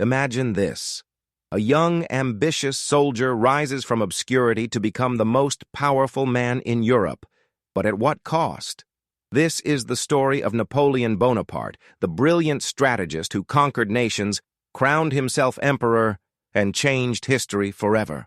Imagine this. A young, ambitious soldier rises from obscurity to become the most powerful man in Europe. But at what cost? This is the story of Napoleon Bonaparte, the brilliant strategist who conquered nations, crowned himself emperor, and changed history forever.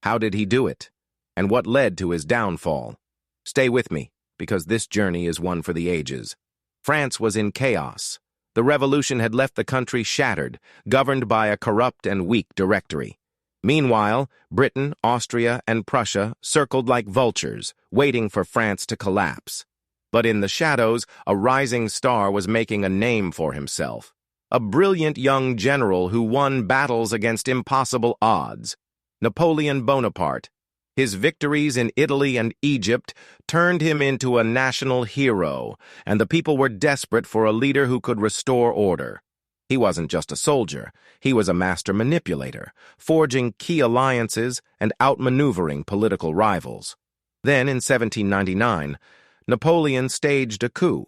How did he do it? And what led to his downfall? Stay with me, because this journey is one for the ages. France was in chaos. The revolution had left the country shattered, governed by a corrupt and weak directory. Meanwhile, Britain, Austria, and Prussia circled like vultures, waiting for France to collapse. But in the shadows, a rising star was making a name for himself. A brilliant young general who won battles against impossible odds. Napoleon Bonaparte. His victories in Italy and Egypt turned him into a national hero, and the people were desperate for a leader who could restore order. He wasn't just a soldier, he was a master manipulator, forging key alliances and outmaneuvering political rivals. Then, in 1799, Napoleon staged a coup,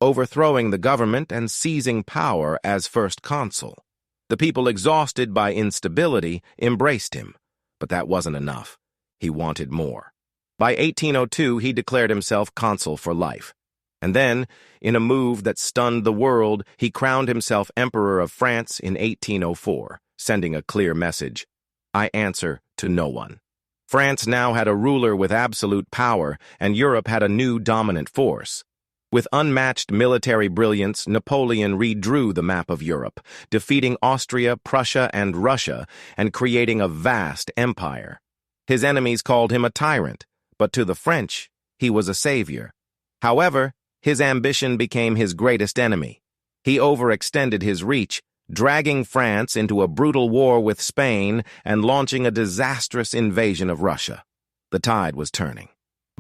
overthrowing the government and seizing power as First Consul. The people, exhausted by instability, embraced him, but that wasn't enough. He wanted more. By 1802, he declared himself consul for life. And then, in a move that stunned the world, he crowned himself Emperor of France in 1804, sending a clear message: I answer to no one. France now had a ruler with absolute power, and Europe had a new dominant force. With unmatched military brilliance, Napoleon redrew the map of Europe, defeating Austria, Prussia, and Russia, and creating a vast empire. His enemies called him a tyrant, but to the French, he was a savior. However, his ambition became his greatest enemy. He overextended his reach, dragging France into a brutal war with Spain and launching a disastrous invasion of Russia. The tide was turning.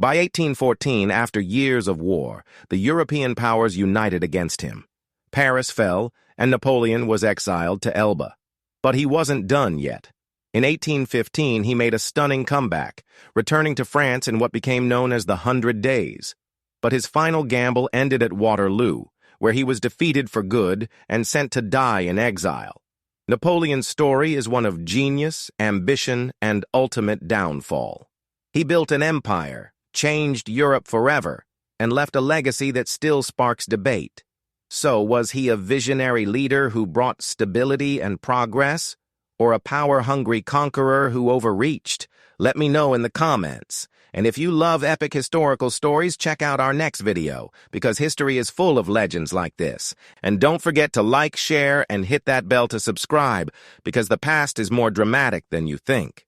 By 1814, after years of war, the European powers united against him. Paris fell, and Napoleon was exiled to Elba. But he wasn't done yet. In 1815, he made a stunning comeback, returning to France in what became known as the 100 Days. But his final gamble ended at Waterloo, where he was defeated for good and sent to die in exile. Napoleon's story is one of genius, ambition, and ultimate downfall. He built an empire, changed Europe forever, and left a legacy that still sparks debate. So, was he a visionary leader who brought stability and progress, or a power-hungry conqueror who overreached? Let me know in the comments. And if you love epic historical stories, check out our next video, because history is full of legends like this. And don't forget to like, share, and hit that bell to subscribe, because the past is more dramatic than you think.